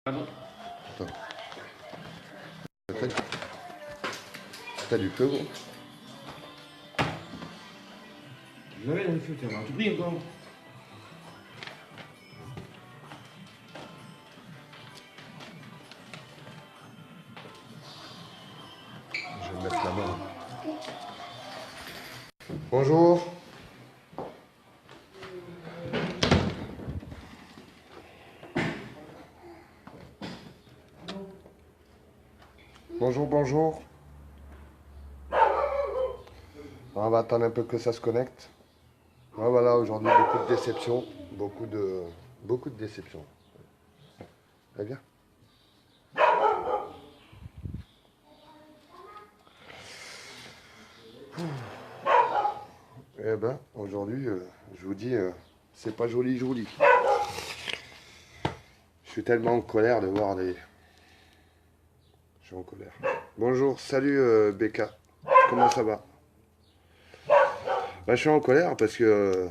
Pardon. Attends. T'as du feu, gros? J'avais le feu, t'as tout pris encore. Je vais mettre la main. Bonjour. Bonjour, bonjour. On va attendre un peu que ça se connecte. Ah, voilà, aujourd'hui, beaucoup de déceptions. Beaucoup de déceptions. Très bien. Eh ben, aujourd'hui, je vous dis, c'est pas joli, joli. Je suis tellement en colère de voir les... Je suis en colère. Bonjour, salut Becca. Comment ça va? Bah, je suis en colère parce que,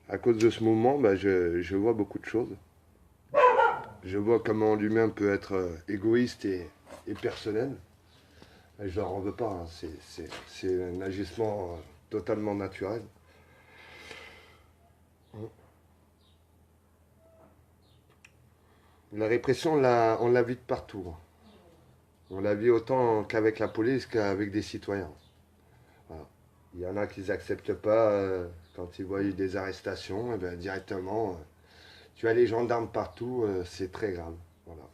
à cause de ce mouvement, bah, je vois beaucoup de choses. Je vois comment l'humain peut être égoïste et personnel. Et je leur en veux pas, hein. C'est un agissement totalement naturel. La répression, on la vit de partout. On la vit autant qu'avec la police qu'avec des citoyens. Voilà. Il y en a qui n'acceptent pas quand ils voient des arrestations, et bien directement, tu as les gendarmes partout, c'est très grave. Voilà.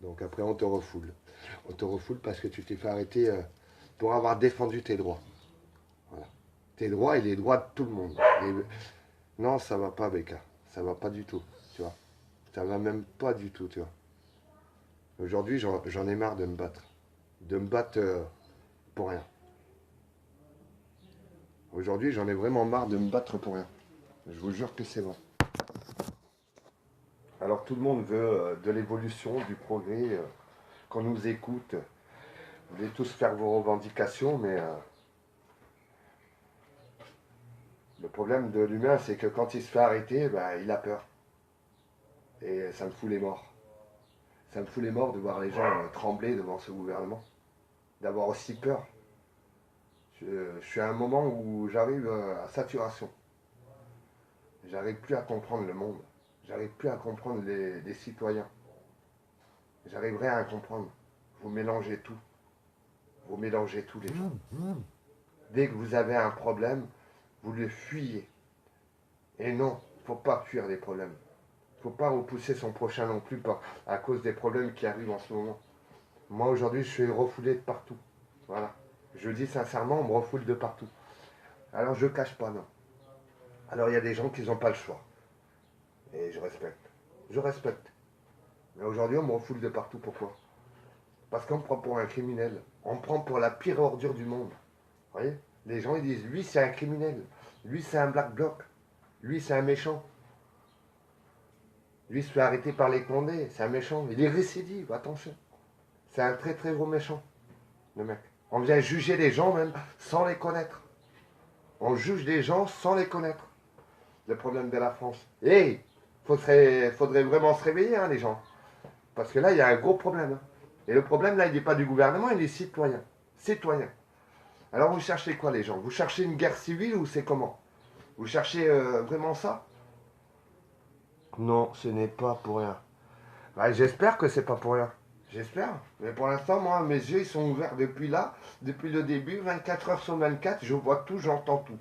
Donc après, on te refoule. On te refoule parce que tu t'es fait arrêter pour avoir défendu tes droits. Voilà. Tes droits et les droits de tout le monde. Non, ça va pas, Becca. Ça va pas du tout, tu vois. Ça va même pas du tout, tu vois. Aujourd'hui, j'en ai marre de me battre. De me battre pour rien. Aujourd'hui, j'en ai vraiment marre de me battre pour rien. Je vous jure que c'est vrai. Alors tout le monde veut de l'évolution, du progrès, qu'on nous écoute. Vous voulez tous faire vos revendications, mais le problème de l'humain, c'est que quand il se fait arrêter, ben, il a peur. Et ça me fout les morts. Ça me fout les morts de voir les gens trembler devant ce gouvernement, d'avoir aussi peur. Je suis à un moment où j'arrive à saturation. J'arrive plus à comprendre le monde. J'arrive plus à comprendre les citoyens. J'arriverai à comprendre. Vous mélangez tout. Vous mélangez tous les gens. Dès que vous avez un problème, vous le fuyez. Et non, il ne faut pas fuir les problèmes. Il ne faut pas repousser son prochain non plus à cause des problèmes qui arrivent en ce moment. Moi aujourd'hui, je suis refoulé de partout. Voilà. Je dis sincèrement, on me refoule de partout. Alors je ne cache pas, non. Alors il y a des gens qui n'ont pas le choix. Et je respecte. Je respecte. Mais aujourd'hui, on me refoule de partout. Pourquoi? Parce qu'on me prend pour un criminel. On me prend pour la pire ordure du monde. Vous voyez? Les gens, ils disent, lui, c'est un criminel. Lui, c'est un black bloc. Lui, c'est un méchant. Lui, il se fait arrêter par les condés. C'est un méchant. Il est récidive, attention. C'est un très, très gros méchant, le mec. On vient juger les gens, même, sans les connaître. On juge des gens sans les connaître. Le problème de la France. Hey, faudrait vraiment se réveiller, hein, les gens. Parce que là, il y a un gros problème. Hein. Et le problème, là, il n'est pas du gouvernement, il est citoyen. Citoyen. Alors, vous cherchez quoi, les gens? Vous cherchez une guerre civile ou c'est comment? Vous cherchez vraiment ça? Non, ce n'est pas pour rien. Bah, j'espère que c'est pas pour rien. J'espère. Mais pour l'instant, moi, mes yeux, ils sont ouverts depuis là, depuis le début, 24 heures sur 24, je vois tout, j'entends tout.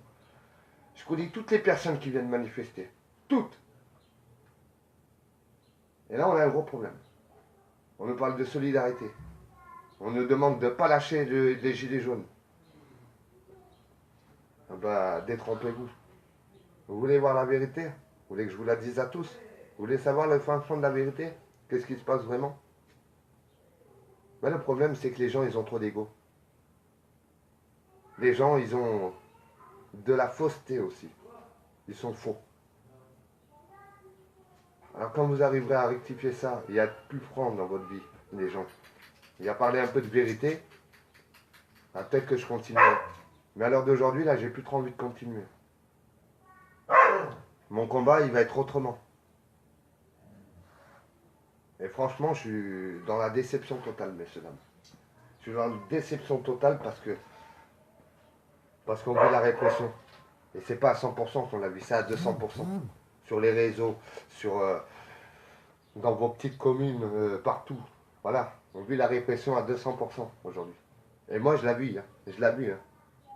Je connais toutes les personnes qui viennent manifester. Toutes. Et là, on a un gros problème. On nous parle de solidarité. On nous demande de ne pas lâcher les gilets jaunes. Ah bah, détrompez-vous. Vous voulez voir la vérité? Vous voulez que je vous la dise à tous? Vous voulez savoir le fin fond de la vérité? Qu'est-ce qui se passe vraiment? Ben, le problème, c'est que les gens, ils ont trop d'ego. Les gens, ils ont de la fausseté aussi. Ils sont faux. Alors quand vous arriverez à rectifier ça, il y a plus franc dans votre vie, les gens. Il y a parlé un peu de vérité, ah, peut-être que je continuerai. Mais à l'heure d'aujourd'hui, là, j'ai plus trop envie de continuer. Mon combat, il va être autrement. Et franchement, je suis dans la déception totale, messieurs, dames. Je suis dans la déception totale parce qu'on vit la répression. Et c'est pas à 100% qu'on l'a vu, c'est à 200%. Sur les réseaux, dans vos petites communes, partout. Voilà, on vit la répression à 200% aujourd'hui. Et moi, je l'ai vu, hein. Je l'ai vu. Hein.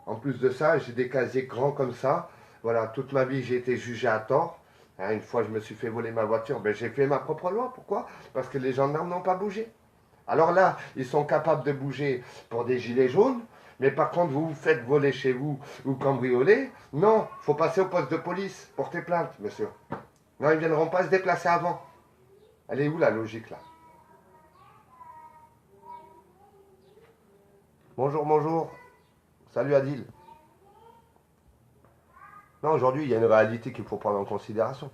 En plus de ça, j'ai des casiers grands comme ça. Voilà, toute ma vie, j'ai été jugé à tort. Hein, une fois, je me suis fait voler ma voiture. Ben, j'ai fait ma propre loi. Pourquoi? Parce que les gendarmes n'ont pas bougé. Alors là, ils sont capables de bouger pour des gilets jaunes. Mais par contre, vous vous faites voler chez vous ou cambrioler. Non, il faut passer au poste de police. Porter plainte, monsieur. Non, ils ne viendront pas se déplacer avant. Elle est où la logique, là? Bonjour, bonjour. Salut Adil. Non, aujourd'hui, il y a une réalité qu'il faut prendre en considération.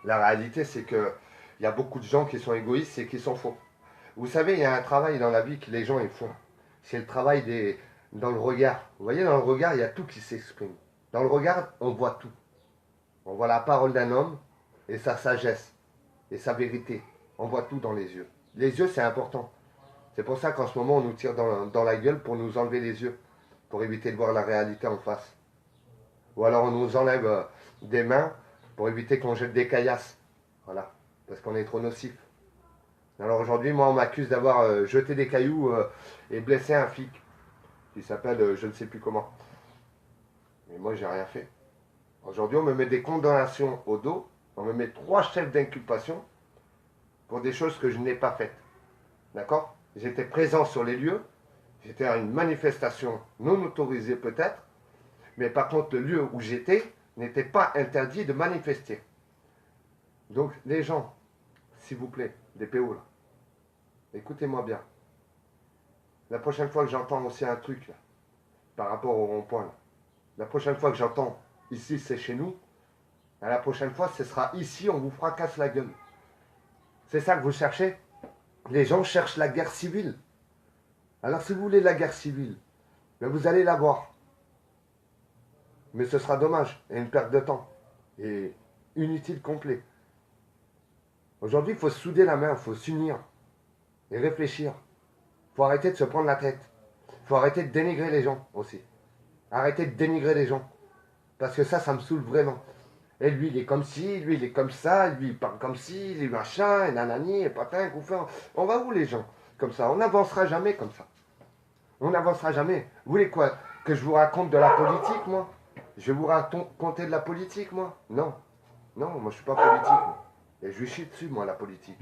La réalité, c'est que il y a beaucoup de gens qui sont égoïstes et qui sont faux. Vous savez, il y a un travail dans la vie que les gens ils font. C'est le travail dans le regard. Vous voyez, dans le regard, il y a tout qui s'exprime. Dans le regard, on voit tout. On voit la parole d'un homme et sa sagesse et sa vérité. On voit tout dans les yeux. Les yeux, c'est important. C'est pour ça qu'en ce moment, on nous tire dans la gueule pour nous enlever les yeux, pour éviter de voir la réalité en face. Ou alors on nous enlève des mains pour éviter qu'on jette des caillasses. Voilà, parce qu'on est trop nocif. Alors aujourd'hui, moi, on m'accuse d'avoir jeté des cailloux et blessé un flic qui s'appelle je ne sais plus comment. Mais moi, j'ai rien fait. Aujourd'hui, on me met des condamnations au dos. On me met 3 chefs d'inculpation pour des choses que je n'ai pas faites. D'accord? J'étais présent sur les lieux. J'étais à une manifestation non autorisée peut-être. Mais par contre, le lieu où j'étais n'était pas interdit de manifester. Donc, les gens, s'il vous plaît, des PO là, écoutez-moi bien. La prochaine fois que j'entends aussi un truc là, par rapport au rond-point, là, la prochaine fois que j'entends ici c'est chez nous, la prochaine fois ce sera ici, on vous fracasse la gueule. C'est ça que vous cherchez? Les gens cherchent la guerre civile. Alors si vous voulez la guerre civile, ben vous allez l'avoir. Mais ce sera dommage et une perte de temps. Et inutile complet. Aujourd'hui, il faut se souder la main, il faut s'unir et réfléchir. Il faut arrêter de se prendre la tête. Il faut arrêter de dénigrer les gens aussi. Arrêtez de dénigrer les gens. Parce que ça me saoule vraiment. Et lui, il est comme ci, lui, il est comme ça, lui, il parle comme ci, lui, machin, et nanani, et patin, couffin. On va où les gens? Comme ça, on n'avancera jamais comme ça. On n'avancera jamais. Vous voulez quoi? Que je vous raconte de la politique, moi? Je vais vous raconter de la politique, moi? Non. Non, moi, je suis pas politique, moi. Et je lui chie dessus, moi, la politique.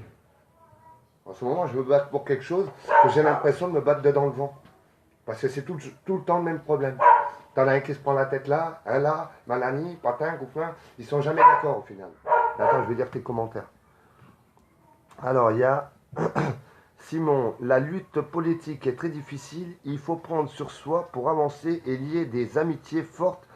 En ce moment, je me bats pour quelque chose que j'ai l'impression de me battre dedans le vent. Parce que c'est tout le temps le même problème. T'en as un qui se prend la tête là, un là, manani, patin, couffin. Ils sont jamais d'accord au final. Attends, je vais lire tes commentaires. Alors, il y a Simon, la lutte politique est très difficile. Il faut prendre sur soi pour avancer et lier des amitiés fortes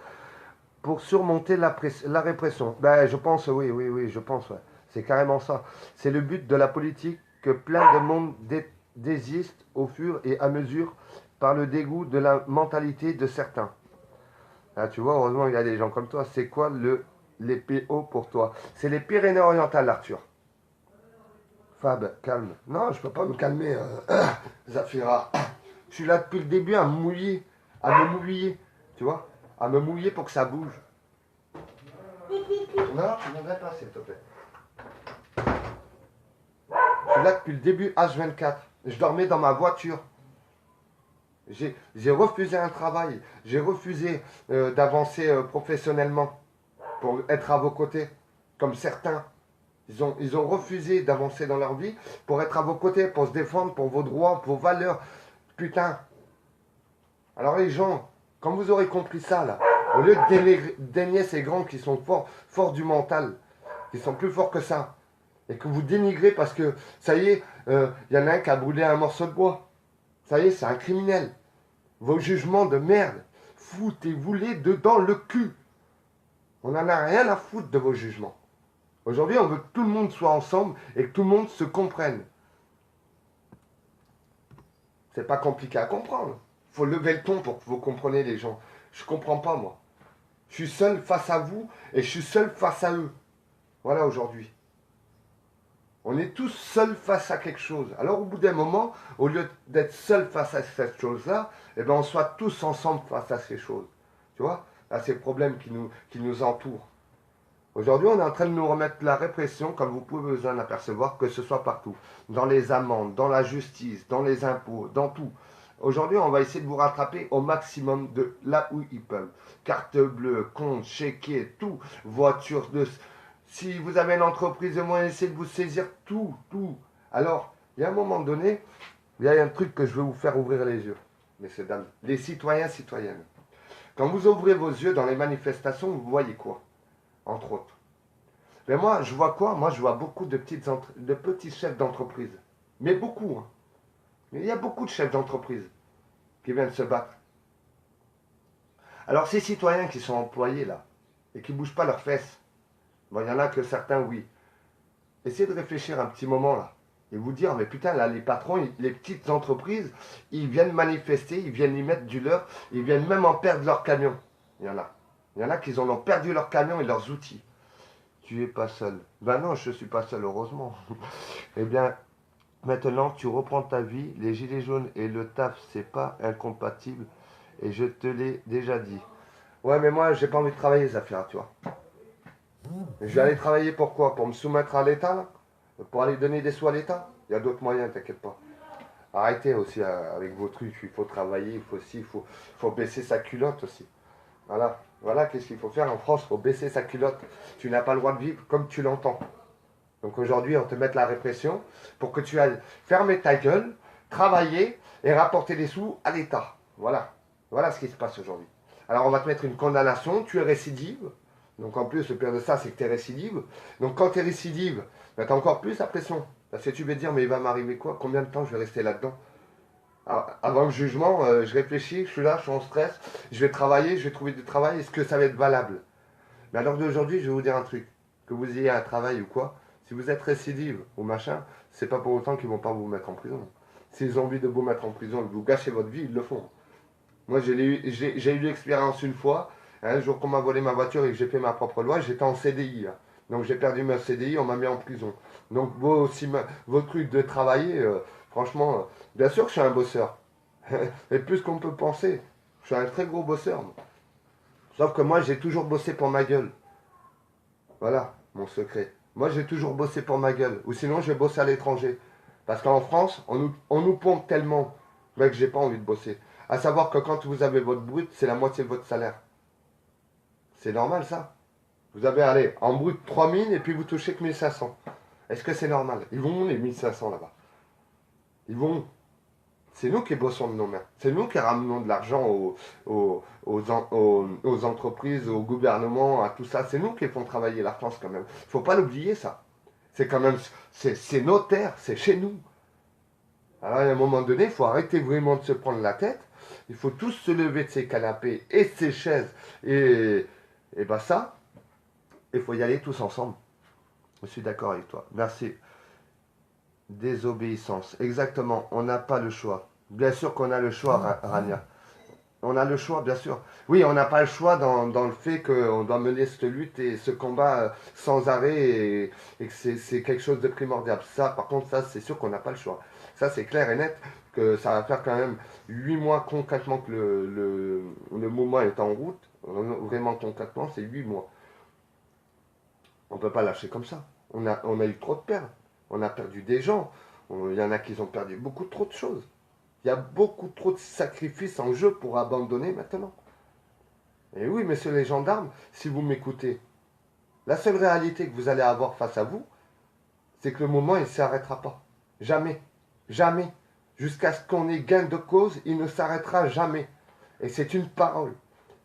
pour surmonter la répression. Ben, je pense, oui, je pense. Ouais. C'est carrément ça. C'est le but de la politique que plein de monde désiste au fur et à mesure par le dégoût de la mentalité de certains. Ah, tu vois, heureusement il y a des gens comme toi. C'est quoi les PO pour toi? C'est les Pyrénées-Orientales, Arthur. Fab, calme. Non, je peux pas me calmer, Zafira. Je suis là depuis le début à me mouiller. Tu vois? À me mouiller pour que ça bouge. Non, tu m'en pas, s'il te plaît. Je suis là depuis le début H24. Je dormais dans ma voiture. J'ai refusé un travail. J'ai refusé d'avancer professionnellement pour être à vos côtés, comme certains. Ils ont refusé d'avancer dans leur vie pour être à vos côtés, pour se défendre, pour vos droits, vos valeurs. Putain. Alors les gens, quand vous aurez compris ça, là, au lieu de dénier ces grands qui sont forts du mental, qui sont plus forts que ça, et que vous dénigrez parce que, ça y est, y en a un qui a brûlé un morceau de bois. Ça y est, c'est un criminel. Vos jugements de merde, foutez-vous-les dedans le cul. On n'en a rien à foutre de vos jugements. Aujourd'hui, on veut que tout le monde soit ensemble et que tout le monde se comprenne. C'est pas compliqué à comprendre. Il faut lever le ton pour que vous compreniez les gens. Je comprends pas, moi. Je suis seul face à vous et je suis seul face à eux. Voilà aujourd'hui. On est tous seuls face à quelque chose. Alors au bout d'un moment, au lieu d'être seul face à cette chose-là, eh ben, on soit tous ensemble face à ces choses. Tu vois, à ces problèmes qui nous entourent. Aujourd'hui, on est en train de nous remettre la répression, comme vous pouvez vous en apercevoir, que ce soit partout. Dans les amendes, dans la justice, dans les impôts, dans tout. Aujourd'hui, on va essayer de vous rattraper au maximum de là où ils peuvent. Carte bleue, compte, chéquier, tout. Voiture de... Si vous avez une entreprise, ils vont essayer de vous saisir tout, tout. Alors, il y a un moment donné, il y a un truc que je veux vous faire ouvrir les yeux, messieurs, dames. Les citoyens, citoyennes. Quand vous ouvrez vos yeux dans les manifestations, vous voyez quoi? Entre autres. Mais moi, je vois quoi? Moi, je vois beaucoup de petits chefs d'entreprise. Mais beaucoup. Hein. Mais il y a beaucoup de chefs d'entreprise qui viennent se battre. Alors, ces citoyens qui sont employés là, et qui ne bougent pas leurs fesses, bon, il y en a que certains, oui. Essayez de réfléchir un petit moment là. Et vous dire, mais putain, là, les patrons, les petites entreprises, ils viennent manifester, ils viennent y mettre du leur, ils viennent même en perdre leur camion. Il y en a. Il y en a qui ont perdu leur camion et leurs outils. Tu n'es pas seul. Ben non, je ne suis pas seul, heureusement. Eh bien, maintenant, tu reprends ta vie. Les gilets jaunes et le taf, c'est pas incompatible. Et je te l'ai déjà dit. Ouais, mais moi, j'ai pas envie de travailler, Zafira, tu vois. Je vais aller travailler pourquoi? Pour me soumettre à l'État, là? Pour aller donner des sous à l'État? Il y a d'autres moyens, t'inquiète pas. Arrêtez aussi avec vos trucs. Il faut travailler, il faut aussi, faut baisser sa culotte aussi. Voilà, voilà qu'est-ce qu'il faut faire en France, il faut baisser sa culotte. Tu n'as pas le droit de vivre comme tu l'entends. Donc aujourd'hui, on te met la répression pour que tu ailles fermer ta gueule, travailler et rapporter des sous à l'État. Voilà, voilà ce qui se passe aujourd'hui. Alors on va te mettre une condamnation, tu es récidive. Donc en plus, le pire de ça, c'est que tu es récidive. Donc quand tu es récidive, ben, tu as encore plus la pression. Parce que tu vas te dire, mais il va m'arriver quoi? Combien de temps je vais rester là-dedans? Avant le jugement, je réfléchis, je suis là, je suis en stress, je vais travailler, je vais trouver du travail, est-ce que ça va être valable? Mais à l'heure d'aujourd'hui, je vais vous dire un truc, que vous ayez un travail ou quoi, si vous êtes récidive ou machin, c'est pas pour autant qu'ils vont pas vous mettre en prison. S'ils ont envie de vous mettre en prison et de vous gâcher votre vie, ils le font. Moi, j'ai eu l'expérience une fois, un jour qu'on m'a volé ma voiture et que j'ai fait ma propre loi, j'étais en CDI. Hein. Donc j'ai perdu ma CDI, on m'a mis en prison. Donc vos trucs de travailler, franchement, bien sûr que je suis un bosseur. Et plus qu'on peut penser. Je suis un très gros bosseur. Moi. Sauf que moi, j'ai toujours bossé pour ma gueule. Voilà, mon secret. Moi, j'ai toujours bossé pour ma gueule. Ou sinon, je vais bosser à l'étranger. Parce qu'en France, on nous pompe tellement que j'ai pas envie de bosser. À savoir que quand vous avez votre brut, c'est la moitié de votre salaire. C'est normal, ça. Vous avez, allez, en brut 3000 et puis vous touchez que 1500. Est-ce que c'est normal? Ils vont les 1500 là-bas. Ils vont. C'est nous qui bossons de nos mains. C'est nous qui ramenons de l'argent aux entreprises, au gouvernement, à tout ça. C'est nous qui font travailler la France quand même. Il ne faut pas l'oublier ça. C'est quand même, c'est nos terres, c'est chez nous. Alors à un moment donné, il faut arrêter vraiment de se prendre la tête. Il faut tous se lever de ces canapés et de ces chaises. Et ben ça, il faut y aller tous ensemble. Je suis d'accord avec toi. Merci. Désobéissance. Exactement. On n'a pas le choix. Bien sûr qu'on a le choix, Rania. On a le choix, bien sûr. Oui, on n'a pas le choix dans le fait qu'on doit mener cette lutte et ce combat sans arrêt et que c'est quelque chose de primordial. Ça, par contre, ça, c'est sûr qu'on n'a pas le choix. Ça, c'est clair et net que ça va faire quand même 8 mois concrètement que le mouvement est en route. Vraiment concrètement, c'est 8 mois. On ne peut pas lâcher comme ça. On a eu trop de pertes. On a perdu des gens. Il y en a qui ont perdu beaucoup trop de choses. Il y a beaucoup trop de sacrifices en jeu pour abandonner maintenant. Et oui, messieurs les gendarmes, si vous m'écoutez, la seule réalité que vous allez avoir face à vous, c'est que le moment, il ne s'arrêtera pas. Jamais. Jamais. Jusqu'à ce qu'on ait gain de cause, il ne s'arrêtera jamais. Et c'est une parole.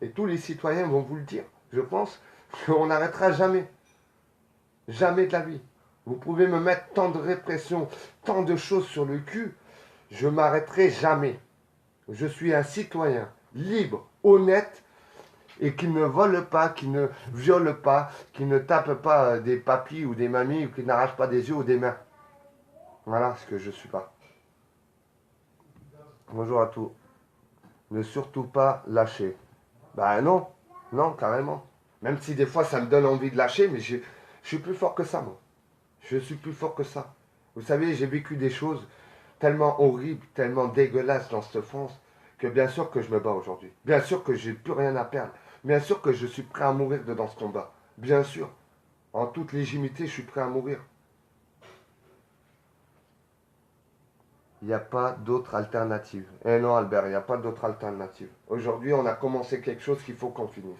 Et tous les citoyens vont vous le dire. Je pense qu'on n'arrêtera jamais. Jamais de la vie. Vous pouvez me mettre tant de répression, tant de choses sur le cul. Je m'arrêterai jamais. Je suis un citoyen libre, honnête et qui ne vole pas, qui ne viole pas, qui ne tape pas des papis ou des mamies ou qui n'arrache pas des yeux ou des mains. Voilà ce que je suis pas. Bonjour à tous. Ne surtout pas lâcher. Ben non, non, carrément. Même si des fois ça me donne envie de lâcher, mais je suis plus fort que ça, moi. Je suis plus fort que ça. Vous savez, j'ai vécu des choses tellement horribles, tellement dégueulasses dans cette France, que bien sûr que je me bats aujourd'hui. Bien sûr que j'ai plus rien à perdre. Bien sûr que je suis prêt à mourir dans ce combat. Bien sûr. En toute légitimité, je suis prêt à mourir. Il n'y a pas d'autre alternative. Eh non, Albert, il n'y a pas d'autre alternative. Aujourd'hui, on a commencé quelque chose qu'il faut qu'on finisse.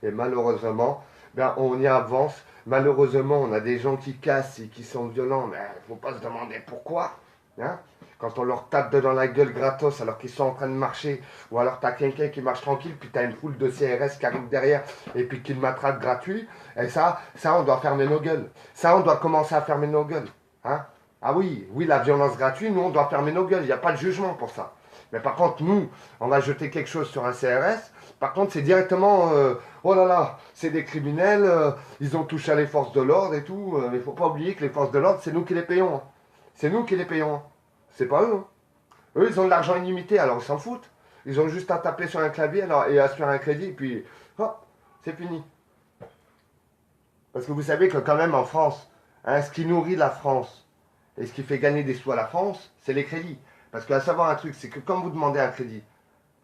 Et malheureusement, ben, on y avance. Malheureusement, on a des gens qui cassent et qui sont violents. Mais il ne faut pas se demander pourquoi. Hein, quand on leur tape dans la gueule gratos alors qu'ils sont en train de marcher, ou alors tu as quelqu'un qui marche tranquille, puis tu as une foule de CRS qui arrive derrière et puis qui le matraque gratuit, et ça, on doit fermer nos gueules. Ça, on doit commencer à fermer nos gueules. Hein. Ah oui, oui, la violence gratuite, nous, on doit fermer nos gueules. Il n'y a pas de jugement pour ça. Mais par contre, nous, on va jeter quelque chose sur un CRS. Par contre, c'est directement, oh là là, c'est des criminels, ils ont touché à les forces de l'ordre et tout. Mais il ne faut pas oublier que les forces de l'ordre, c'est nous qui les payons. Hein. C'est nous qui les payons. Hein. C'est pas eux. Hein. Eux, ils ont de l'argent illimité, alors ils s'en foutent. Ils ont juste à taper sur un clavier alors, et à se faire un crédit, et puis, hop, c'est fini. Parce que vous savez que quand même en France, hein, ce qui nourrit la France et ce qui fait gagner des sous à la France, c'est les crédits. Parce qu'à savoir un truc, c'est que quand vous demandez un crédit,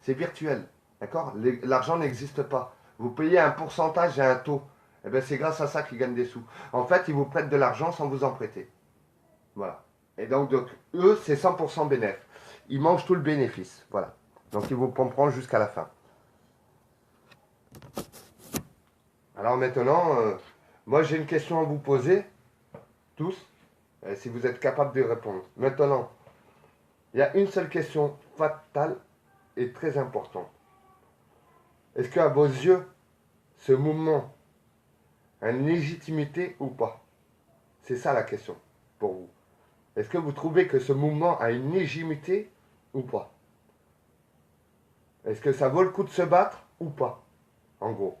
c'est virtuel. D'accord. L'argent n'existe pas. Vous payez un pourcentage et un taux. Et bien c'est grâce à ça qu'ils gagnent des sous. En fait, ils vous prêtent de l'argent sans vous en prêter. Voilà. Et donc eux, c'est 100% bénéfice. Ils mangent tout le bénéfice. Voilà. Donc ils vous pomperont jusqu'à la fin. Alors maintenant, moi j'ai une question à vous poser, tous, si vous êtes capables de répondre. Maintenant, il y a une seule question fatale et très importante. Est-ce qu'à vos yeux, ce mouvement a une légitimité ou pas? C'est ça la question pour vous. Est-ce que vous trouvez que ce mouvement a une légitimité ou pas? Est-ce que ça vaut le coup de se battre ou pas? En gros.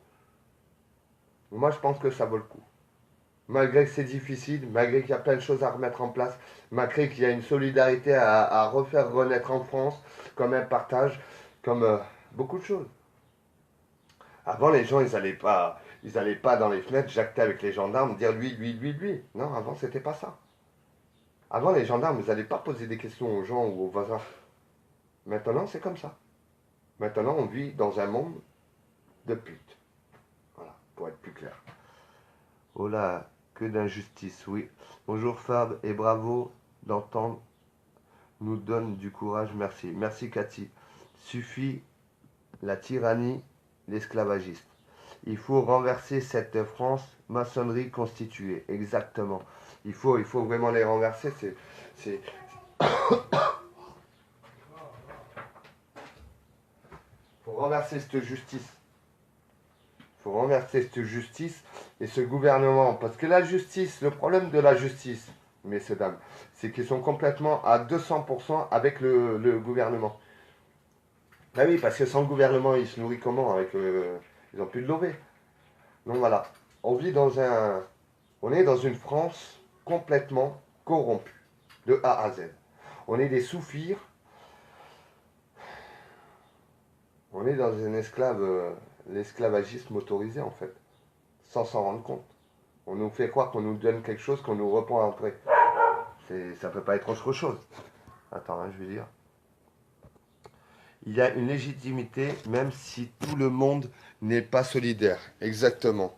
Moi, je pense que ça vaut le coup. Malgré que c'est difficile, malgré qu'il y a plein de choses à remettre en place, malgré qu'il y a une solidarité à refaire renaître en France, comme un partage, comme beaucoup de choses. Avant, les gens, ils allaient pas dans les fenêtres, jacter avec les gendarmes, dire lui, lui, lui, lui. Non, avant, c'était pas ça. Avant, les gendarmes, ils n'allaient pas poser des questions aux gens ou aux voisins. Maintenant, c'est comme ça. Maintenant, on vit dans un monde de putes. Voilà, pour être plus clair. Oh là, que d'injustice, oui. Bonjour Fab et bravo d'entendre, nous donne du courage, merci. Merci Cathy. Suffit la tyrannie, l'esclavagisme. Il faut renverser cette France maçonnerie constituée, exactement. Il faut vraiment les renverser, c'est... faut renverser cette justice. Faut renverser cette justice et ce gouvernement. Parce que la justice, le problème de la justice, messieurs, dames, c'est qu'ils sont complètement à 200% avec le gouvernement. Ah oui, parce que sans le gouvernement, ils se nourrissent comment avec ils n'ont plus de lové. Donc voilà, on vit on est dans une France complètement corrompue, de A à Z. On est des sous-fires, on est dans l'esclavagisme autorisé en fait, sans s'en rendre compte. On nous fait croire qu'on nous donne quelque chose qu'on nous reprend après. Ça peut pas être autre chose. Attends, hein, je vais dire. Il y a une légitimité même si tout le monde n'est pas solidaire. Exactement.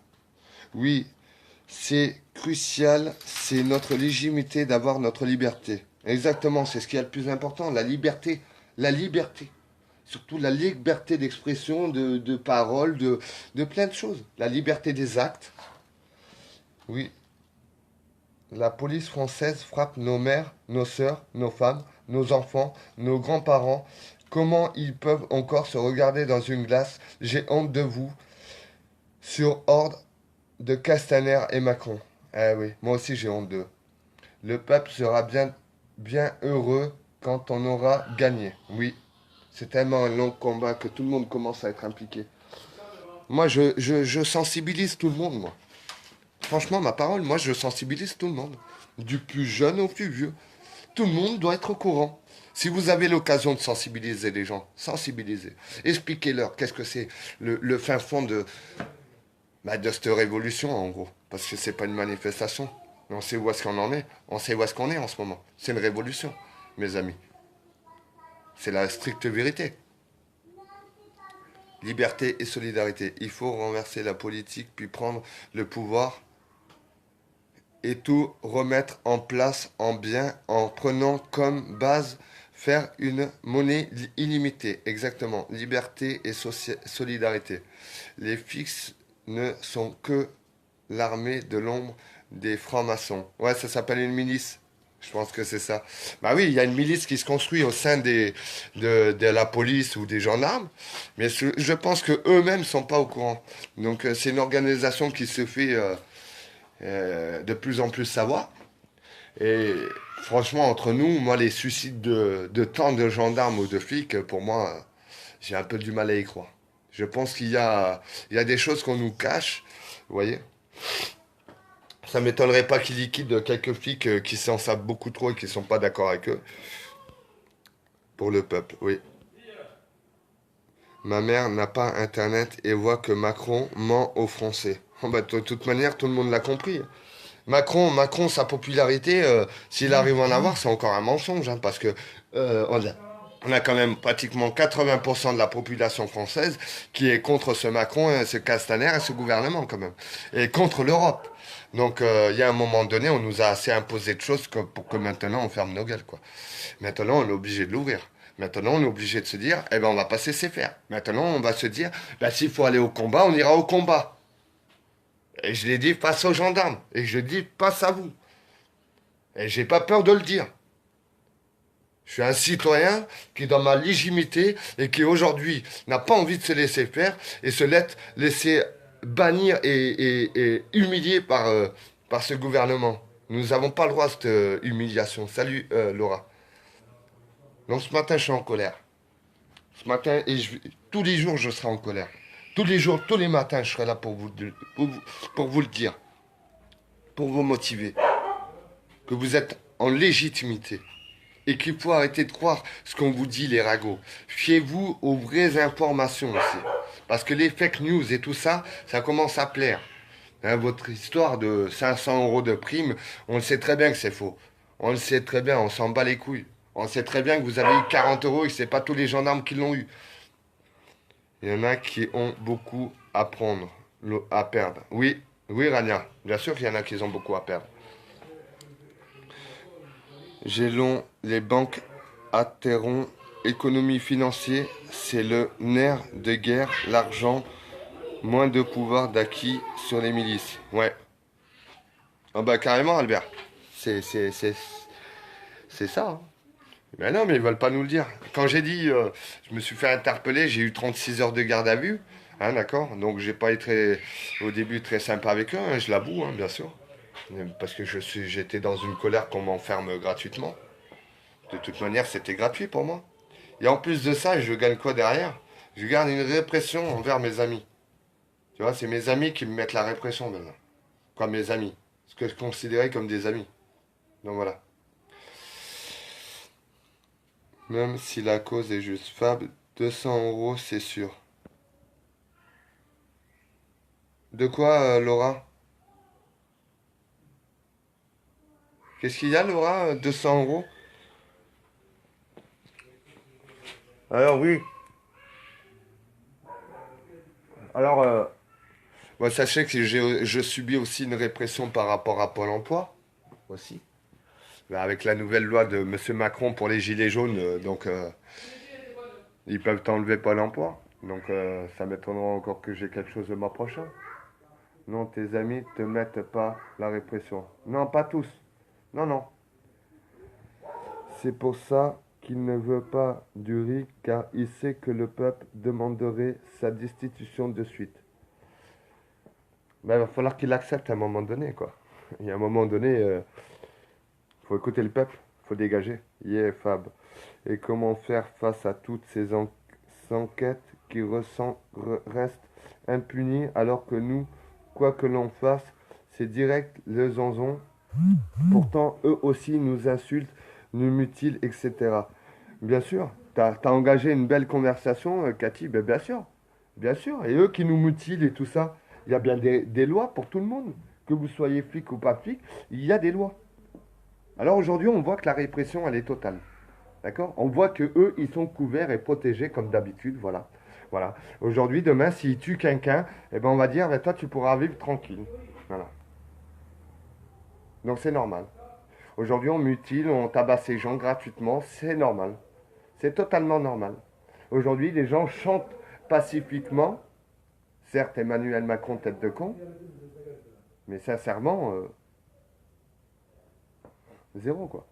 Oui, c'est crucial, c'est notre légitimité d'avoir notre liberté. Exactement, c'est ce qui est le plus important, la liberté. La liberté. Surtout la liberté d'expression, de parole, de plein de choses. La liberté des actes. Oui. La police française frappe nos mères, nos sœurs, nos femmes, nos enfants, nos grands-parents. Comment ils peuvent encore se regarder dans une glace? J'ai honte de vous. Sur ordre de Castaner et Macron. Eh oui, moi aussi j'ai honte d'eux. Le peuple sera bien heureux quand on aura gagné. Oui, c'est tellement un long combat que tout le monde commence à être impliqué. Moi, je sensibilise tout le monde, moi. Franchement, ma parole, moi, je sensibilise tout le monde. Du plus jeune au plus vieux. Tout le monde doit être au courant. Si vous avez l'occasion de sensibiliser les gens, sensibilisez. Expliquez-leur qu'est-ce que c'est le fin fond de cette révolution, en gros. Parce que c'est pas une manifestation. On sait où est-ce qu'on en est. On sait où est-ce qu'on est en ce moment. C'est une révolution, mes amis. C'est la stricte vérité. Liberté et solidarité. Il faut renverser la politique, puis prendre le pouvoir et tout remettre en place en bien, en prenant comme base faire une monnaie illimitée. Exactement. Liberté et solidarité. Les fixes ne sont que l'armée de l'ombre des francs-maçons. Ouais, ça s'appelle une milice. Je pense que c'est ça. Bah oui, il y a une milice qui se construit au sein de la police ou des gendarmes, mais je pense que eux-mêmes sont pas au courant. Donc c'est une organisation qui se fait de plus en plus savoir. Et franchement, entre nous, moi, les suicides de tant de gendarmes ou de flics, pour moi, j'ai un peu du mal à y croire. Je pense il y a des choses qu'on nous cache, vous voyez. Ça m'étonnerait pas qu'ils liquident quelques flics qui s'en savent beaucoup trop et qui sont pas d'accord avec eux. Pour le peuple, oui. Ma mère n'a pas internet et voit que Macron ment aux Français. Oh bah, de toute manière, tout le monde l'a compris. Macron, sa popularité, s'il arrive à en avoir, c'est encore un mensonge, hein, parce que on a quand même pratiquement 80% de la population française qui est contre ce Macron, ce Castaner et ce gouvernement quand même, et contre l'Europe. Donc il y a un moment donné, on nous a assez imposé de choses pour que maintenant on ferme nos gueules, quoi. Maintenant, on est obligé de l'ouvrir. Maintenant, on est obligé de se dire, eh ben, on va pas cesser faire. Maintenant, on va se dire, ben, s'il faut aller au combat, on ira au combat. Et je l'ai dit face aux gendarmes. Et je le dis face à vous. Et j'ai pas peur de le dire. Je suis un citoyen qui, dans ma légitimité, et qui aujourd'hui n'a pas envie de se laisser faire et se laisser bannir et humilier par ce gouvernement. Nous n'avons pas le droit à cette humiliation. Salut Laura. Donc ce matin, je suis en colère. Ce matin, tous les jours, je serai en colère. Tous les jours, tous les matins, je serai là pour vous le dire. Pour vous motiver. Que vous êtes en légitimité. Et qu'il faut arrêter de croire ce qu'on vous dit, les ragots. Fiez-vous aux vraies informations aussi. Parce que les fake news et tout ça, ça commence à plaire. Hein, votre histoire de 500 euros de prime, on le sait très bien que c'est faux. On le sait très bien, on s'en bat les couilles. On sait très bien que vous avez eu 40 euros et que ce n'est pas tous les gendarmes qui l'ont eu. Il y en a qui ont beaucoup à prendre, à perdre. Oui, oui, Rania. Bien sûr qu'il y en a qui ont beaucoup à perdre. Gélons les banques atterront économie financière, c'est le nerf de guerre, l'argent, moins de pouvoir d'acquis sur les milices. Ouais. Ah bah carrément, Albert. C'est ça. Hein. Ben non, mais ils veulent pas nous le dire. Quand j'ai dit, je me suis fait interpeller, j'ai eu 36 heures de garde à vue, hein, d'accord? Donc j'ai pas été au début très sympa avec eux, hein, je l'avoue, hein, bien sûr. Parce que j'étais dans une colère qu'on m'enferme gratuitement. De toute manière, c'était gratuit pour moi. Et en plus de ça, je gagne quoi derrière? Je gagne une répression envers mes amis. Tu vois, c'est mes amis qui me mettent la répression maintenant. Quoi, mes amis. Ce que je considérais comme des amis. Donc voilà. Même si la cause est juste fable, 200 euros, c'est sûr. De quoi, Laura? Qu'est-ce qu'il y a, Laura? 200 euros? Alors, oui. Alors, moi, sachez que je subis aussi une répression par rapport à Pôle emploi. Aussi. Bah, avec la nouvelle loi de M. Macron pour les gilets jaunes, ils peuvent t'enlever Pôle emploi. Donc, ça m'étonnera encore que j'ai quelque chose le mois prochain. Non, tes amis te mettent pas la répression. Non, pas tous. Non, non. C'est pour ça qu'il ne veut pas du riz, car il sait que le peuple demanderait sa destitution de suite. Ben, il va falloir qu'il accepte à un moment donné, quoi. Il y a un moment donné, faut écouter le peuple, faut dégager. Yeah, Fab. Et comment faire face à toutes ces enquêtes qui restent impunies alors que nous, quoi que l'on fasse, c'est direct le zanzon. Pourtant, eux aussi nous insultent, nous mutilent, etc. Bien sûr, t'as engagé une belle conversation, Cathy, bien sûr. Bien sûr. Et eux qui nous mutilent et tout ça, il y a bien des lois pour tout le monde. que vous soyez flic ou pas flic, il y a des lois. Alors aujourd'hui, on voit que la répression, elle est totale. D'accord? On voit que eux, ils sont couverts et protégés comme d'habitude, voilà. Voilà. Aujourd'hui, demain, s'ils tuent quelqu'un, eh ben on va dire, ben, toi, tu pourras vivre tranquille. Voilà. Donc c'est normal. Aujourd'hui, on mutile, on tabasse les gens gratuitement, c'est normal. C'est totalement normal. Aujourd'hui, les gens chantent pacifiquement. Certes, Emmanuel Macron, tête de con, mais sincèrement, zéro quoi.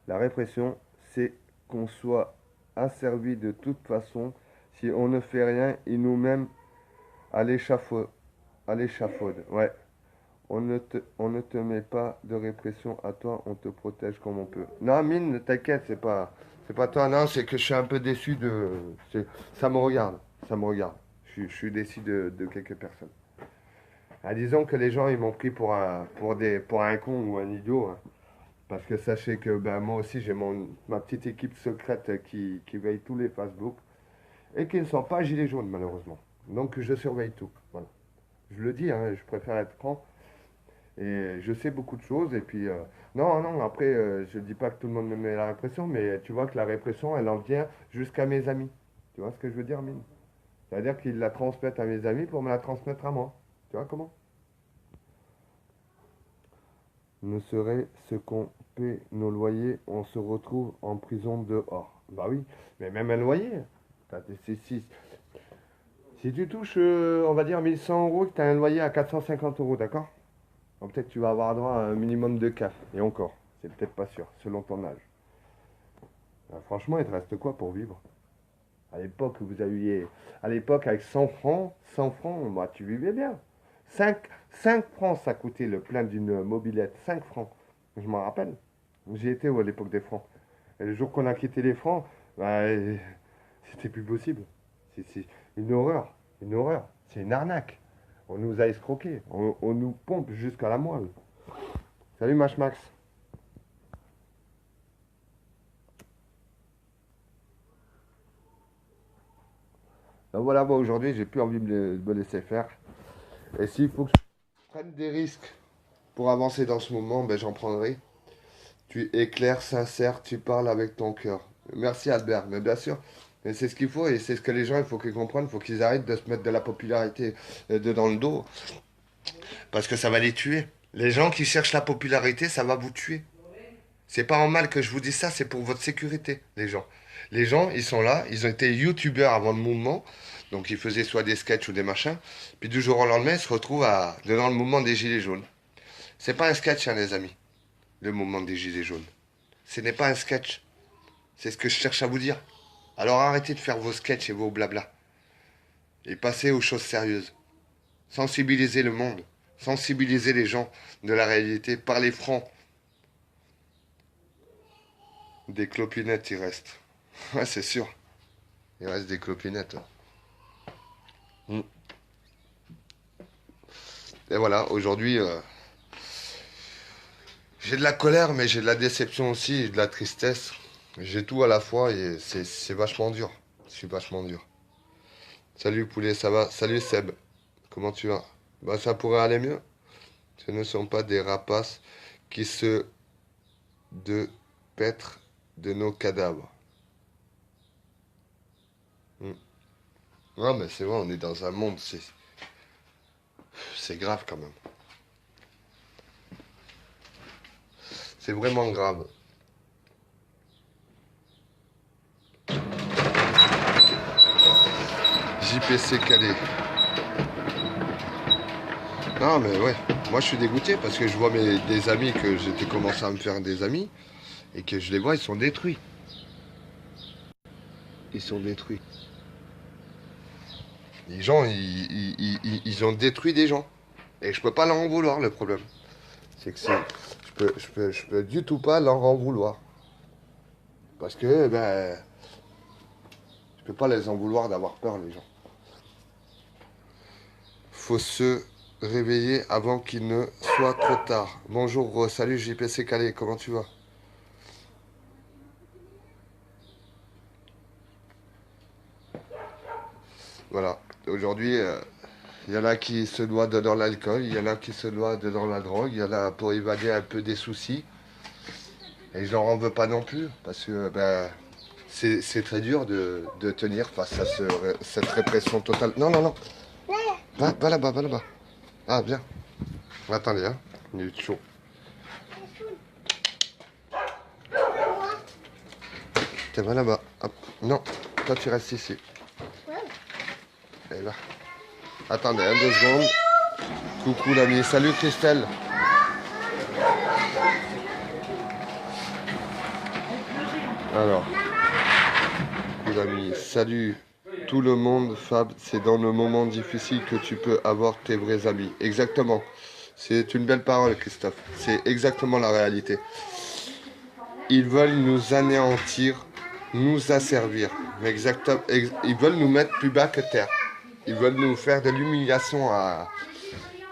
La répression, c'est qu'on soit asservi de toute façon. Si on ne fait rien, ils nous mettent à l'échafaud. À l'échafaude, ouais. On ne te met pas de répression à toi, on te protège comme on peut. Non, Mine, t'inquiète, c'est pas toi, non, c'est que je suis un peu déçu de. Ça me regarde, ça me regarde. Je suis déçu de quelques personnes. Ah, disons que les gens, ils m'ont pris pour un con ou un idiot, hein. Parce que sachez que ben, moi aussi, j'ai ma petite équipe secrète qui veille tous les Facebook et qui ne sont pas gilets jaunes, malheureusement. Donc, je surveille tout. Voilà. Je le dis, hein, je préfère être franc. Et je sais beaucoup de choses. Et puis, non, non, après, je ne dis pas que tout le monde me met la répression, mais tu vois que la répression, elle en vient jusqu'à mes amis. Tu vois ce que je veux dire, Mine? C'est-à-dire qu'ils la transmettent à mes amis pour me la transmettre à moi. Tu vois comment? Ne serait ce qu'on paie nos loyers, on se retrouve en prison dehors. Bah oui, mais même un loyer. Si tu touches, on va dire 1100 euros, que tu as un loyer à 450 euros, d'accord? Donc peut-être tu vas avoir droit à un minimum de CAF. Et encore, c'est peut-être pas sûr, selon ton âge. Franchement, il te reste quoi pour vivre? À l'époque, vous aviez. À l'époque, avec 100 francs, bah, tu vivais bien. 5 francs, ça coûtait le plein d'une mobilette. 5 francs. Je m'en rappelle. J'y étais à l'époque des francs. Et le jour qu'on a quitté les francs, bah, c'était plus possible. C'est une horreur. Une horreur. C'est une arnaque. On nous a escroqués. On nous pompe jusqu'à la moelle. Salut Max. Donc voilà, moi aujourd'hui, j'ai plus envie de me laisser faire. Et s'il faut que je prenne des risques pour avancer dans ce moment, ben j'en prendrai. Tu es clair, sincère, tu parles avec ton cœur. Merci Albert, mais bien sûr. Mais c'est ce qu'il faut et c'est ce que les gens, il faut qu'ils comprennent. Il faut qu'ils arrêtent de se mettre de la popularité dans le dos. Parce que ça va les tuer. Les gens qui cherchent la popularité, ça va vous tuer. C'est pas en mal que je vous dis ça, c'est pour votre sécurité, les gens. Les gens, ils sont là, ils ont été youtubeurs avant le mouvement, donc ils faisaient soit des sketchs ou des machins, puis du jour au lendemain, ils se retrouvent dans le mouvement des Gilets jaunes. C'est pas un sketch, hein, les amis, le mouvement des Gilets jaunes. Ce n'est pas un sketch. C'est ce que je cherche à vous dire. Alors arrêtez de faire vos sketchs et vos blabla. Et passez aux choses sérieuses. Sensibilisez le monde. Sensibilisez les gens de la réalité. Parlez franc. Des clopinettes, il reste. Ouais, c'est sûr. Il reste des clopinettes. Mm. Et voilà, aujourd'hui, j'ai de la colère, mais j'ai de la déception aussi, et de la tristesse. J'ai tout à la fois et c'est vachement dur. Je suis vachement dur. Salut poulet, ça va? Salut Seb, comment tu vas? Bah ça pourrait aller mieux. Ce ne sont pas des rapaces qui se de paître de nos cadavres. Mm. Ouais, mais c'est vrai, on est dans un monde, c'est grave quand même. C'est vraiment grave. JPC Calais. Non, mais ouais, moi je suis dégoûté parce que je vois des amis que j'étais commencé à me faire des amis et que je les vois, ils sont détruits. Ils sont détruits. Les gens, ils ont détruit des gens. Et je peux pas leur en vouloir, le problème. C'est que je peux du tout pas leur en vouloir. Parce que, ben, je peux pas les en vouloir d'avoir peur, les gens. Faut se réveiller avant qu'il ne soit trop tard. Bonjour, salut JPC Calais, comment tu vas? Voilà. Aujourd'hui, Il y en a qui se noient dans l'alcool, il y en a qui se noient dans la drogue, il y en a pour évader un peu des soucis. Et je leur en veux pas non plus, parce que ben, c'est très dur de tenir face à cette répression totale. Non, non, non. Va là-bas, va là-bas. Ah, bien. Attendez, hein. Il est chaud. Tiens, va là-bas. Hop. Non, toi tu restes ici. Et là. Attendez, 2 secondes. Coucou l'ami. Salut Christelle. Alors, coucou l'ami. Salut tout le monde, Fab. C'est dans le moment difficile que tu peux avoir tes vrais amis. Exactement. C'est une belle parole, Christophe. C'est exactement la réalité. Ils veulent nous anéantir, nous asservir. Mais ils veulent nous mettre plus bas que terre. Ils veulent nous faire de l'humiliation à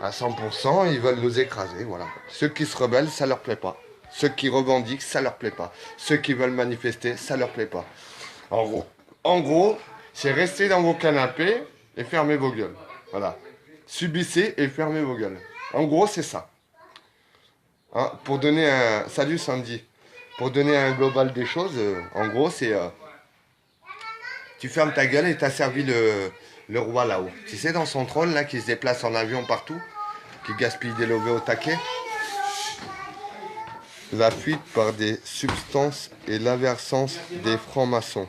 100%. Ils veulent nous écraser. Voilà. Ceux qui se rebellent, ça leur plaît pas. Ceux qui revendiquent, ça leur plaît pas. Ceux qui veulent manifester, ça leur plaît pas. En gros, c'est rester dans vos canapés et fermer vos gueules. Voilà. Subissez et fermez vos gueules. En gros, c'est ça. Hein, pour donner un... Salut Sandy. Pour donner un global des choses, en gros, c'est... tu fermes ta gueule et t'as servi le roi là-haut. Tu sais, dans son trône, là, qui se déplace en avion partout, qui gaspille des levées au taquet. La fuite par des substances et l'inversance des francs-maçons.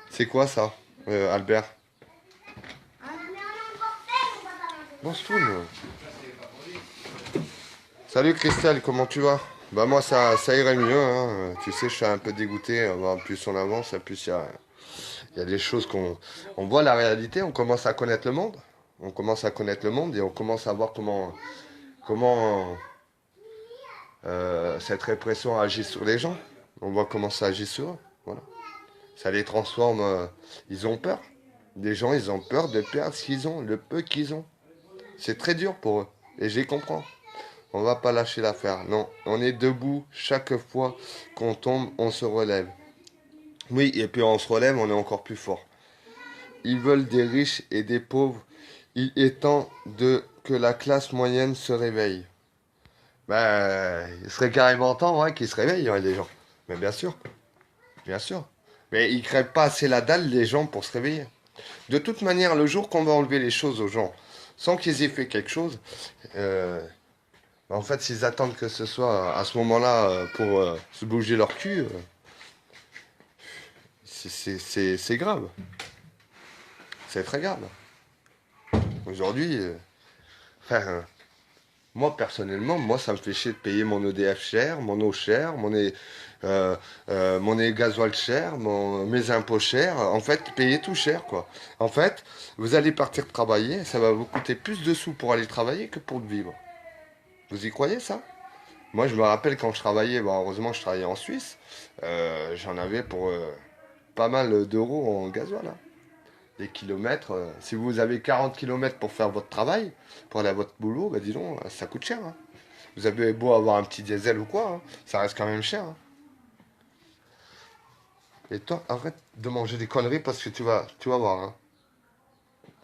C'est quoi ça, Albert? Bon, c'est tout. Salut Christelle, comment tu vas? Bah moi ça irait mieux, hein. Tu sais, je suis un peu dégoûté. Plus on avance, plus il y a des choses on voit la réalité, on commence à connaître le monde. On commence à connaître le monde et on commence à voir comment cette répression agit sur les gens. On voit comment ça agit sur eux. Voilà. Ça les transforme. Ils ont peur. Les gens, ils ont peur de perdre ce qu'ils ont, le peu qu'ils ont. C'est très dur pour eux. Et j'y comprends. On va pas lâcher l'affaire. Non, on est debout. Chaque fois qu'on tombe, on se relève. Oui, et puis on se relève, on est encore plus fort. Ils veulent des riches et des pauvres. Il est temps que la classe moyenne se réveille. Ben, il serait carrément temps, ouais, qu'ils se réveillent, hein, les gens. Mais bien sûr, bien sûr. Mais ils crèvent pas assez la dalle, les gens, pour se réveiller. De toute manière, le jour qu'on va enlever les choses aux gens, sans qu'ils aient fait quelque chose, en fait, s'ils attendent que ce soit à ce moment-là pour se bouger leur cul, c'est grave. C'est très grave. Aujourd'hui, enfin, moi personnellement, moi ça me fait chier de payer mon EDF cher, mon eau chère, mon gasoil cher, mes impôts chers. En fait, payer tout cher, quoi. En fait, vous allez partir travailler, ça va vous coûter plus de sous pour aller travailler que pour vivre. Vous y croyez ça? Moi, je me rappelle quand je travaillais, bon, heureusement, je travaillais en Suisse, j'en avais pour pas mal d'euros en gasoil, hein. Les kilomètres, si vous avez 40 kilomètres pour faire votre travail, pour aller à votre boulot, bah disons, ça coûte cher, hein. Vous avez beau avoir un petit diesel ou quoi, hein, ça reste quand même cher, hein. Et toi, arrête de manger des conneries parce que tu vas voir,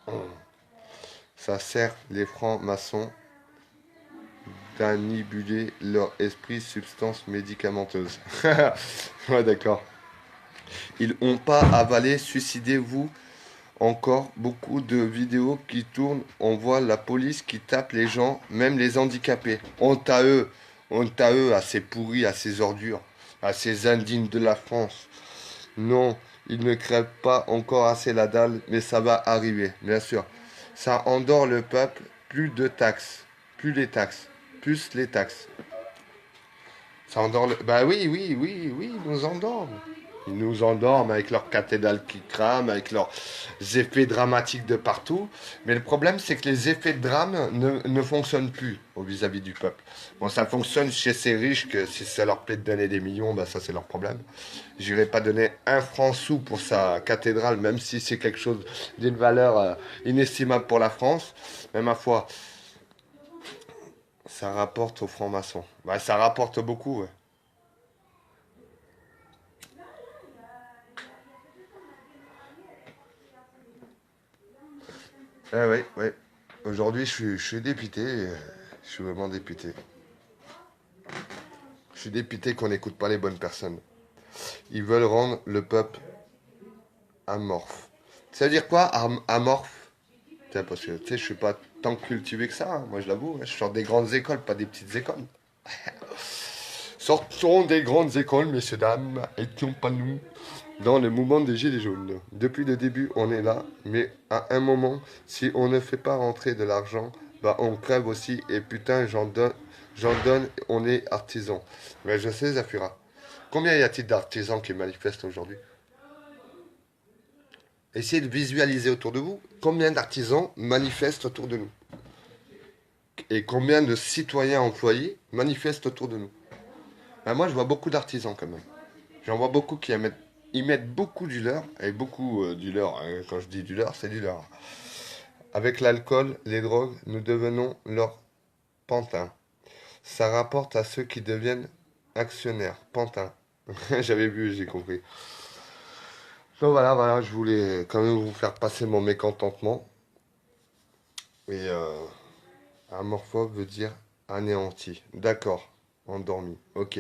hein. Ça sert les francs-maçons d'anibuler leur esprit substance médicamenteuse. Ouais, d'accord. Ils ont pas avalé, suicidez-vous. Encore beaucoup de vidéos qui tournent, on voit la police qui tape les gens, même les handicapés. Honte à eux, à ces pourris, à ces ordures, à ces indignes de la France. Non, ils ne crèvent pas encore assez la dalle, mais ça va arriver, bien sûr. Ça endort le peuple, plus de taxes, plus les taxes, plus les taxes. Ça endort le... Bah oui, oui, oui, oui, ils nous endorment. Ils nous endorment avec leurs cathédrales qui crament, avec leurs effets dramatiques de partout. Mais le problème, c'est que les effets de drame ne fonctionnent plus vis-à-vis du peuple. Bon, ça fonctionne chez ces riches, que si ça leur plaît de donner des millions, bah ça c'est leur problème. J'irai pas donner un franc sou pour sa cathédrale, même si c'est quelque chose d'une valeur inestimable pour la France. Mais ma foi, ça rapporte aux francs-maçons. Bah, ça rapporte beaucoup, ouais. Ah oui, oui. Aujourd'hui, je suis dépité. Je suis vraiment dépité. Je suis dépité qu'on n'écoute pas les bonnes personnes. Ils veulent rendre le peuple amorphe. Ça veut dire quoi, amorphe? Tiens, parce que tu sais, je suis pas tant cultivé que ça, hein. Moi, je l'avoue, hein. Je sors des grandes écoles, pas des petites écoles. Sortons des grandes écoles, messieurs, dames, étions pas nous dans le mouvement des Gilets jaunes. Depuis le début, on est là, mais à un moment, si on ne fait pas rentrer de l'argent, bah on crève aussi, et putain, j'en donne, on est artisan. Mais je sais, Zafira. Combien y a-t-il d'artisans qui manifestent aujourd'hui? Essayez de visualiser autour de vous combien d'artisans manifestent autour de nous. Et combien de citoyens employés manifestent autour de nous. Ben moi, je vois beaucoup d'artisans quand même. J'en vois beaucoup qui ils mettent beaucoup du leur, et beaucoup du leur, hein. Quand je dis du leur, c'est du leur. Avec l'alcool, les drogues, nous devenons leur pantin. Ça rapporte à ceux qui deviennent actionnaires. Pantin. J'avais vu, j'ai compris. Donc voilà, je voulais quand même vous faire passer mon mécontentement. Et amorphobe veut dire anéanti. D'accord, endormi. Ok.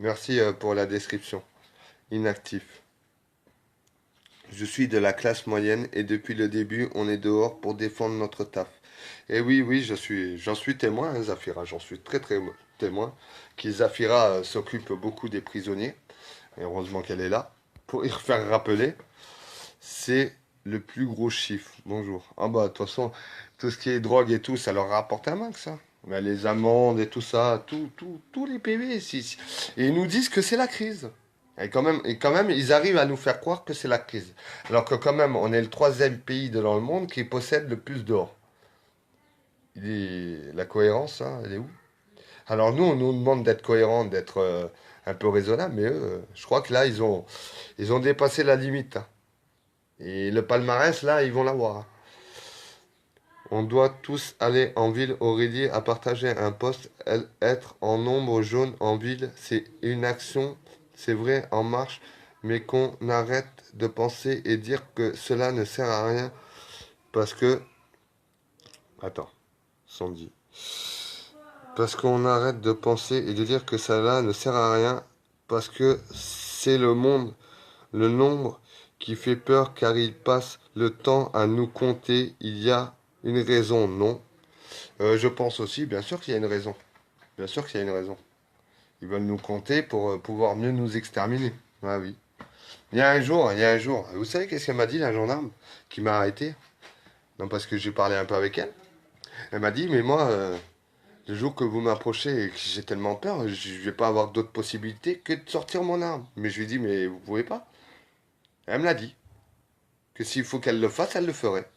Merci pour la description. Inactif. Je suis de la classe moyenne et depuis le début, on est dehors pour défendre notre taf. Et oui, j'en suis témoin, hein, Zafira. J'en suis très témoin. Que Zafira s'occupe beaucoup des prisonniers. Et heureusement qu'elle est là. Pour y faire rappeler, c'est le plus gros chiffre. Bonjour. Ah bah, de toute façon, tout ce qui est drogue et tout, ça leur rapporte un max, ça. Mais les amendes et tout ça, tous les PV, et ils nous disent que c'est la crise. Et quand même, ils arrivent à nous faire croire que c'est la crise. Alors que quand même, on est le troisième pays dans le monde qui possède le plus d'or. La cohérence, hein, elle est où? Alors nous, on nous demande d'être cohérent, d'être un peu raisonnable, mais eux, je crois que là, ils ont dépassé la limite, hein. Et le palmarès, là, ils vont l'avoir, hein. On doit tous aller en ville. Aurélie a partagé un post. Être en nombre jaune en ville, c'est une action, c'est vrai, en marche, mais qu'on arrête de penser et dire que cela ne sert à rien parce que... Attends, Sandy. Parce qu'on arrête de penser et de dire que cela ne sert à rien parce que c'est le monde, le nombre qui fait peur car il passe le temps à nous compter. Il y a une raison, non? Je pense aussi, bien sûr qu'il y a une raison. Bien sûr qu'il y a une raison. Ils veulent nous compter pour pouvoir mieux nous exterminer. Ah oui. Il y a un jour. Vous savez qu'est-ce qu'elle m'a dit, la gendarme, qui m'a arrêté? Non, parce que j'ai parlé un peu avec elle. Elle m'a dit, mais moi, le jour que vous m'approchez et que j'ai tellement peur, je vais pas avoir d'autre possibilité que de sortir mon arme. Mais je lui ai dit, mais vous pouvez pas. Elle me l'a dit. Que s'il faut qu'elle le fasse, elle le ferait.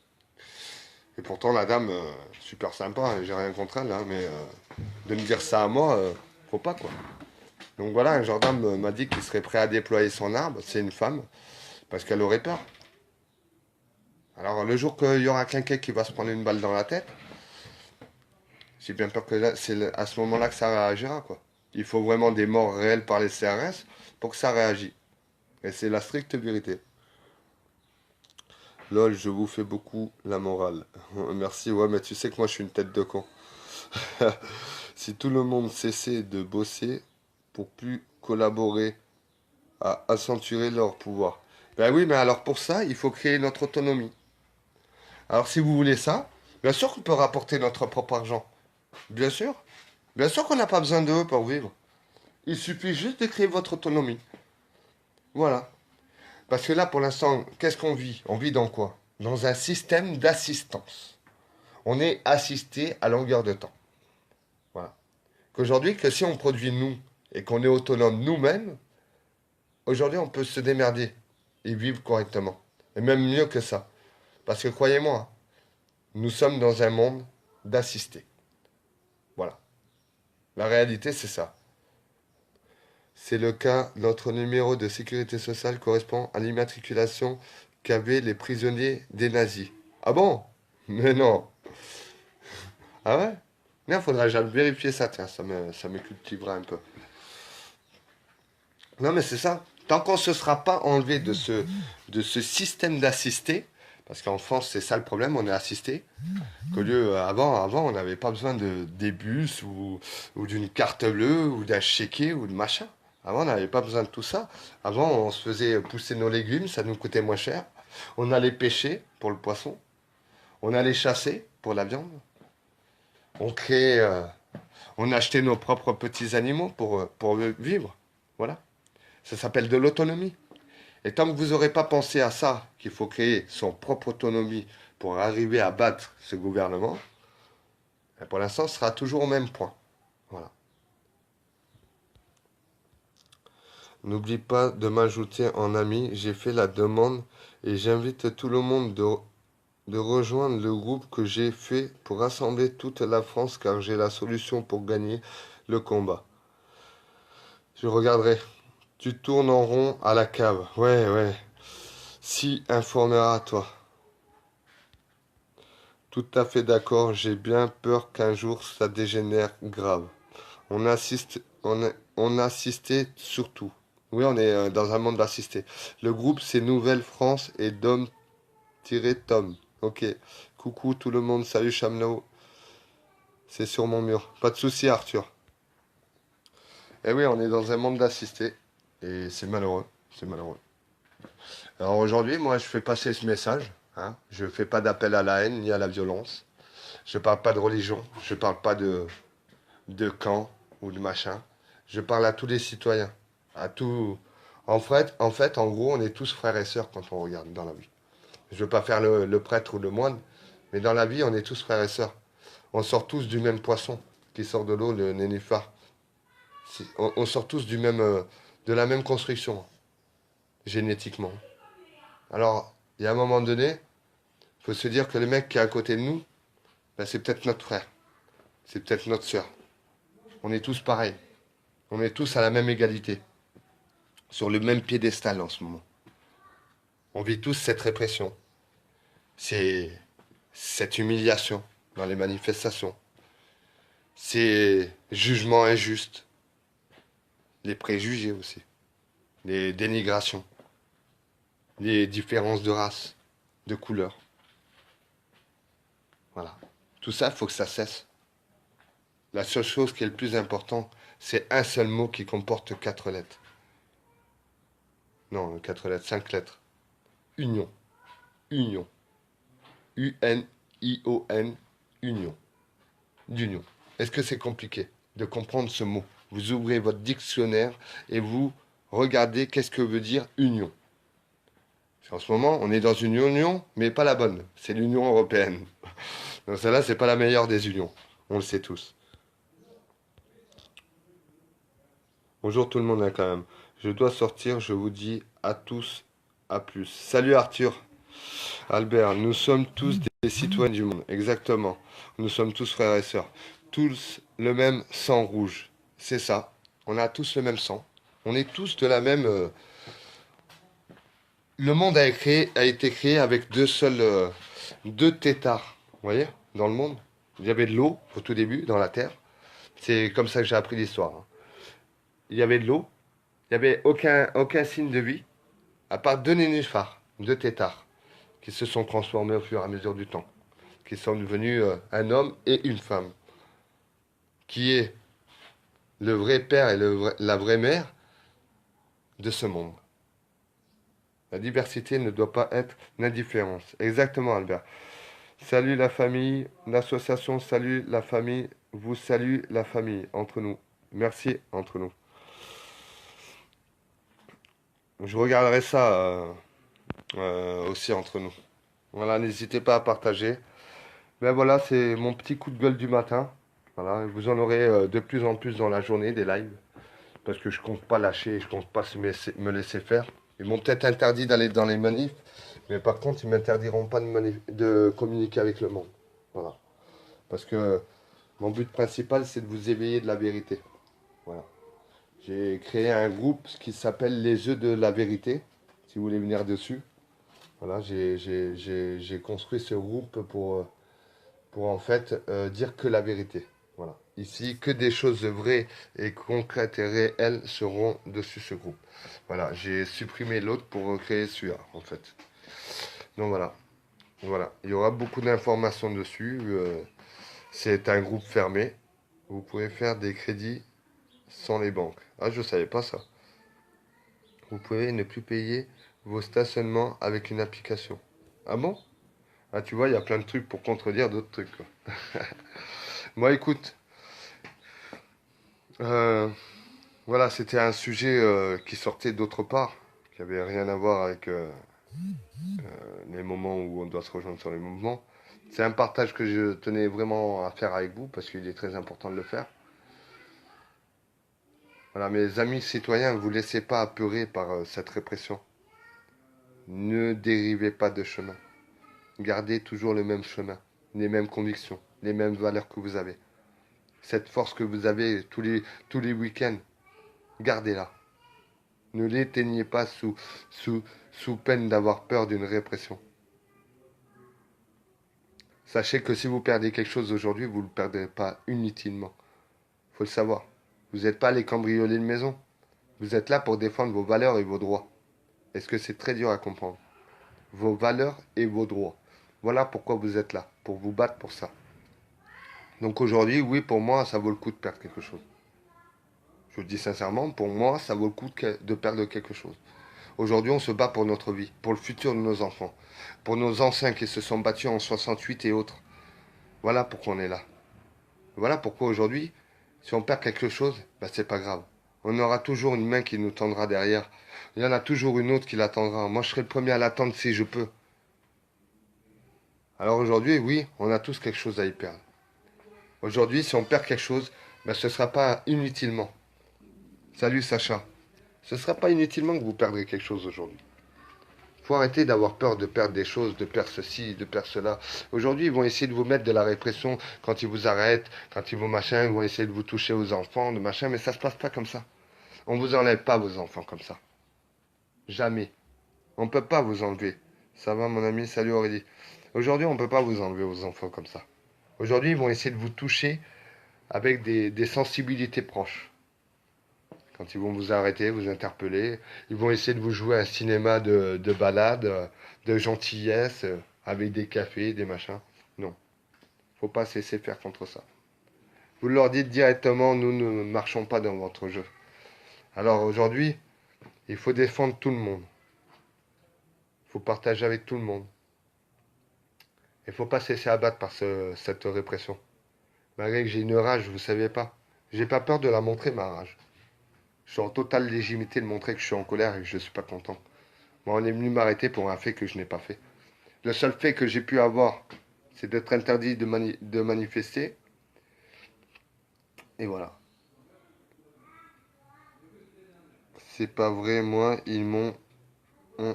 Et pourtant, la dame, super sympa, hein, j'ai rien contre elle, hein, mais de me dire ça à moi, faut pas quoi. Donc voilà, un gendarme m'a dit qu'il serait prêt à déployer son arme, c'est une femme, parce qu'elle aurait peur. Alors le jour qu'il y aura quelqu'un qui va se prendre une balle dans la tête, j'ai bien peur que c'est à ce moment-là que ça réagira, quoi. Il faut vraiment des morts réelles par les CRS pour que ça réagisse. Et c'est la stricte vérité. Lol, je vous fais beaucoup la morale. Merci, ouais, mais tu sais que moi je suis une tête de con. Si tout le monde cessait de bosser pour plus collaborer à accentuer leur pouvoir. Ben oui, mais alors pour ça, il faut créer notre autonomie. Alors si vous voulez ça, bien sûr qu'on peut rapporter notre propre argent. Bien sûr. Bien sûr qu'on n'a pas besoin d'eux pour vivre. Il suffit juste de créer votre autonomie. Voilà. Parce que là, pour l'instant, qu'est-ce qu'on vit? On vit dans quoi? Dans un système d'assistance. On est assisté à longueur de temps. Voilà. Qu'aujourd'hui, que si on produit nous et qu'on est autonome nous-mêmes, aujourd'hui, on peut se démerder et vivre correctement. Et même mieux que ça. Parce que croyez-moi, nous sommes dans un monde d'assistés. Voilà. La réalité, c'est ça. C'est le cas, notre numéro de sécurité sociale correspond à l'immatriculation qu'avaient les prisonniers des nazis. Ah bon? Mais non. Ah ouais? Il faudra jamais vérifier ça, tiens, ça me cultivera un peu. Non mais c'est ça. Tant qu'on ne se sera pas enlevé de ce système d'assistés, Parce qu'en France, c'est ça le problème, on est assisté. Qu'au lieu, avant, on n'avait pas besoin des bus ou d'une carte bleue ou d'un chéquier ou de machin. Avant, on n'avait pas besoin de tout ça. Avant, on se faisait pousser nos légumes, ça nous coûtait moins cher. On allait pêcher pour le poisson. On allait chasser pour la viande. On créait, on achetait nos propres petits animaux pour vivre. Voilà. Ça s'appelle de l'autonomie. Et tant que vous n'aurez pas pensé à ça, qu'il faut créer son propre autonomie pour arriver à battre ce gouvernement, pour l'instant, ce sera toujours au même point. Voilà. N'oublie pas de m'ajouter en ami, j'ai fait la demande et j'invite tout le monde de rejoindre le groupe que j'ai fait pour rassembler toute la France car j'ai la solution pour gagner le combat. Je regarderai. Tu tournes en rond à la cave. Ouais, ouais. Si informera toi. Tout à fait d'accord, j'ai bien peur qu'un jour ça dégénère grave. On assistait surtout. Oui, on est dans un monde assisté. Le groupe c'est Nouvelle France et Dom-Tom. Ok. Coucou tout le monde, salut Chamelot. C'est sur mon mur. Pas de souci Arthur. Eh oui, on est dans un monde d'assistés. Et c'est malheureux. C'est malheureux. Alors aujourd'hui, moi je fais passer ce message. Hein. Je ne fais pas d'appel à la haine ni à la violence. Je parle pas de religion. Je parle pas de camp ou de machin. Je parle à tous les citoyens. À tout. En gros, on est tous frères et sœurs quand on regarde dans la vie. Je veux pas faire le prêtre ou le moine, mais dans la vie, on est tous frères et sœurs. On sort tous du même poisson qui sort de l'eau, le nénuphar. On sort tous de la même construction, génétiquement. Alors, il y a un moment donné, il faut se dire que le mec qui est à côté de nous, ben, c'est peut-être notre frère. C'est peut-être notre sœur. On est tous pareils. On est tous à la même égalité. Sur le même piédestal en ce moment. On vit tous cette répression. C'est cette humiliation dans les manifestations. Ces jugements injustes. Les préjugés aussi. Les dénigrations. Les différences de race, de couleur. Voilà. Tout ça, il faut que ça cesse. La seule chose qui est le plus important, c'est un seul mot qui comporte 4 lettres. Non, 4 lettres, 5 lettres. Union. Union. U-N-I-O-N. Union. D'union. Est-ce que c'est compliqué de comprendre ce mot? Vous ouvrez votre dictionnaire et vous regardez qu'est-ce que veut dire union. En ce moment, on est dans une union, mais pas la bonne. C'est l'Union européenne. Donc celle-là, c'est pas la meilleure des unions. On le sait tous. Bonjour tout le monde, hein, quand même. Je dois sortir, je vous dis à tous, à plus. Salut Arthur. Albert, nous sommes tous des citoyens du monde. Exactement. Nous sommes tous frères et sœurs. Tous le même sang rouge. C'est ça. On a tous le même sang. On est tous de la même... Le monde a été créé avec deux têtards. Vous voyez, dans le monde. Il y avait de l'eau au tout début, dans la terre. C'est comme ça que j'ai appris l'histoire. Hein. Il y avait de l'eau. Il n'y avait aucun signe de vie, à part deux nénuphars, deux têtards, qui se sont transformés au fur et à mesure du temps, qui sont devenus un homme et une femme, qui est le vrai père et la vraie mère de ce monde. La diversité ne doit pas être l'indifférence. Exactement, Albert. Salut la famille, l'association Salut la famille, vous salue la famille, entre nous. Merci, entre nous. Je regarderai ça aussi entre nous. Voilà, n'hésitez pas à partager. Ben voilà, c'est mon petit coup de gueule du matin. Voilà, vous en aurez de plus en plus dans la journée des lives. Parce que je compte pas lâcher, je compte pas me laisser faire. Ils m'ont peut-être interdit d'aller dans les manifs, mais par contre, ils m'interdiront pas de communiquer avec le monde. Voilà. Parce que mon but principal, c'est de vous éveiller de la vérité. Voilà. J'ai créé un groupe qui s'appelle Les œufs de la vérité, si vous voulez venir dessus. Voilà, j'ai construit ce groupe pour en fait dire que la vérité. Voilà. Ici, que des choses vraies et concrètes et réelles seront dessus ce groupe. Voilà, j'ai supprimé l'autre pour créer celui-là, en fait. Donc voilà. Voilà, il y aura beaucoup d'informations dessus. C'est un groupe fermé. Vous pouvez faire des crédits sans les banques. Ah, je savais pas ça. Vous pouvez ne plus payer vos stationnements avec une application. Ah bon? Ah, tu vois, il y a plein de trucs pour contredire d'autres trucs, quoi. Moi, écoute, euh, voilà, c'était un sujet qui sortait d'autre part, qui avait rien à voir avec les moments où on doit se rejoindre sur les mouvements. C'est un partage que je tenais vraiment à faire avec vous parce qu'il est très important de le faire. Voilà, mes amis citoyens, ne vous laissez pas apeurer par cette répression. Ne dérivez pas de chemin. Gardez toujours le même chemin, les mêmes convictions, les mêmes valeurs que vous avez. Cette force que vous avez tous les week-ends, gardez-la. Ne l'éteignez pas sous peine d'avoir peur d'une répression. Sachez que si vous perdez quelque chose aujourd'hui, vous ne le perdrez pas inutilement. Faut le savoir. Vous n'êtes pas les cambriolés de maison. Vous êtes là pour défendre vos valeurs et vos droits. Est-ce que c'est très dur à comprendre? Vos valeurs et vos droits. Voilà pourquoi vous êtes là, pour vous battre pour ça. Donc aujourd'hui, oui, pour moi, ça vaut le coup de perdre quelque chose. Je vous le dis sincèrement, pour moi, ça vaut le coup de perdre quelque chose. Aujourd'hui, on se bat pour notre vie, pour le futur de nos enfants, pour nos anciens qui se sont battus en 68 et autres. Voilà pourquoi on est là. Voilà pourquoi aujourd'hui, si on perd quelque chose, bah c'est pas grave. On aura toujours une main qui nous tendra derrière. Il y en a toujours une autre qui l'attendra. Moi, je serai le premier à l'attendre si je peux. Alors aujourd'hui, oui, on a tous quelque chose à y perdre. Aujourd'hui, si on perd quelque chose, bah, ce ne sera pas inutilement. Salut Sacha. Ce ne sera pas inutilement que vous perdrez quelque chose aujourd'hui. Faut arrêter d'avoir peur de perdre des choses, de perdre ceci, de perdre cela. Aujourd'hui, ils vont essayer de vous mettre de la répression quand ils vous arrêtent, quand ils vous machin, ils vont essayer de vous toucher aux enfants, de machin, mais ça se passe pas comme ça. On vous enlève pas vos enfants comme ça. Jamais. On peut pas vous enlever. Ça va mon ami, salut Aurélie. Aujourd'hui, on peut pas vous enlever vos enfants comme ça. Aujourd'hui, ils vont essayer de vous toucher avec des sensibilités proches. Quand ils vont vous arrêter, vous interpeller, ils vont essayer de vous jouer un cinéma de balade, de gentillesse, avec des cafés, des machins. Non, faut pas se laisser faire contre ça. Vous leur dites directement, nous ne marchons pas dans votre jeu. Alors aujourd'hui, il faut défendre tout le monde. Il faut partager avec tout le monde. Il ne faut pas se laisser abattre par cette répression. Malgré que j'ai une rage, vous ne savez pas. J'ai pas peur de la montrer, ma rage. Je suis en totale légitimité de montrer que je suis en colère et que je ne suis pas content. Moi, on est venu m'arrêter pour un fait que je n'ai pas fait. Le seul fait que j'ai pu avoir, c'est d'être interdit de manifester. Et voilà. C'est pas vrai, moi, ils m'ont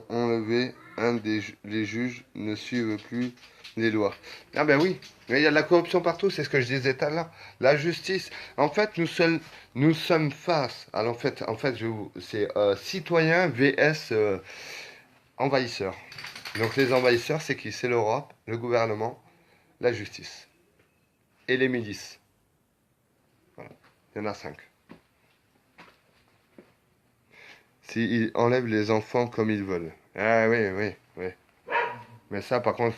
enlevé. Les juges ne suivent plus les lois. Ah ben oui, mais il y a de la corruption partout, c'est ce que je disais tout à l'heure. La justice, en fait, nous sommes face. Alors en fait, c'est citoyens vs envahisseurs. Donc les envahisseurs, c'est qui? C'est l'Europe, le gouvernement, la justice et les milices. Voilà. Il y en a 5. S'ils enlèvent les enfants comme ils veulent. Ah oui, oui, oui. Mais ça, par contre,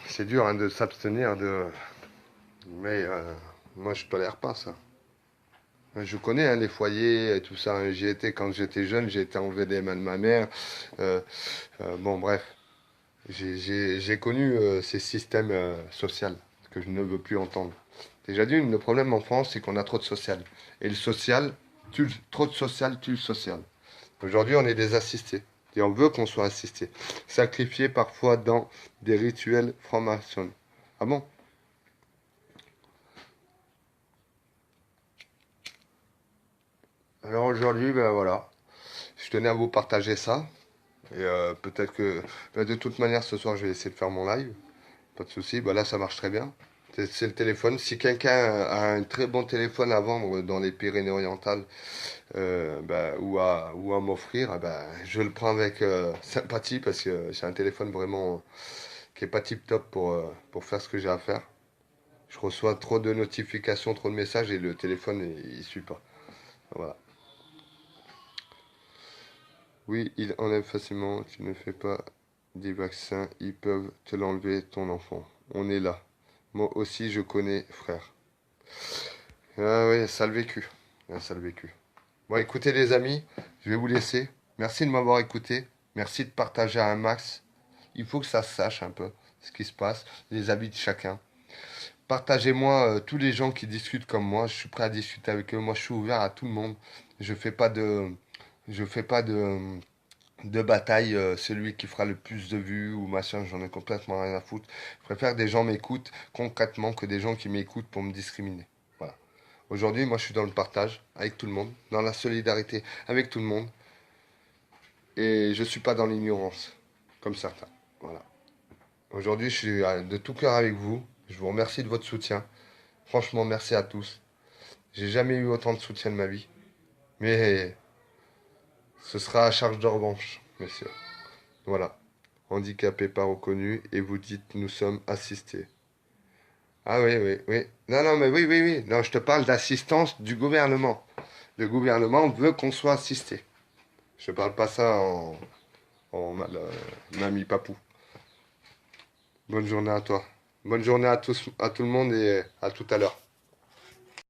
c'est dur hein, de s'abstenir de. Mais moi, je tolère pas ça. Je connais hein, les foyers et tout ça. Hein. J'y étais quand j'étais jeune, j'ai été enlevé des mains de ma mère. Euh, bon, bref. J'ai connu ces systèmes sociaux que je ne veux plus entendre. Déjà d'une, le problème en France, c'est qu'on a trop de social. Et le social, trop de social tue le social. Aujourd'hui, on est des assistés. Et on veut qu'on soit assisté. Sacrifié parfois dans des rituels francs-maçons. Ah bon? Alors aujourd'hui, ben voilà. Je tenais à vous partager ça. Et peut-être que ben, de toute manière, ce soir, je vais essayer de faire mon live. Pas de souci. Ben là, ça marche très bien. C'est le téléphone. Si quelqu'un a un très bon téléphone à vendre dans les Pyrénées-Orientales ou à m'offrir, je le prends avec sympathie parce que c'est un téléphone vraiment qui est pas tip top pour faire ce que j'ai à faire. Je reçois trop de notifications, trop de messages et le téléphone il suit pas. Voilà. Oui, il enlève facilement, tu ne fais pas des vaccins, ils peuvent te l'enlever, ton enfant. On est là. Moi aussi, je connais, frère. Ah ouais, ça le vécu. Ah, ça le vécu. Bon, écoutez les amis, je vais vous laisser. Merci de m'avoir écouté. Merci de partager à un max. Il faut que ça se sache un peu ce qui se passe, les avis de chacun. Partagez-moi tous les gens qui discutent comme moi. Je suis prêt à discuter avec eux. Moi, je suis ouvert à tout le monde. Je fais pas de, je fais pas de bataille. Celui qui fera le plus de vues ou machin, j'en ai complètement rien à foutre. Je préfère que des gens m'écoutent concrètement que des gens qui m'écoutent pour me discriminer. Voilà. Aujourd'hui, moi, je suis dans le partage avec tout le monde, dans la solidarité avec tout le monde, et je suis pas dans l'ignorance comme certains. Voilà. Aujourd'hui, je suis de tout cœur avec vous. Je vous remercie de votre soutien. Franchement, merci à tous. J'ai jamais eu autant de soutien de ma vie. Mais ce sera à charge de revanche, messieurs. Voilà. Handicapé pas reconnu et vous dites nous sommes assistés. Ah oui, oui, oui. Non, non, mais oui, oui, oui. Non, je te parle d'assistance du gouvernement. Le gouvernement veut qu'on soit assisté. Je parle pas ça en mamie papou. Bonne journée à toi. Bonne journée à tous, à tout le monde et à tout à l'heure.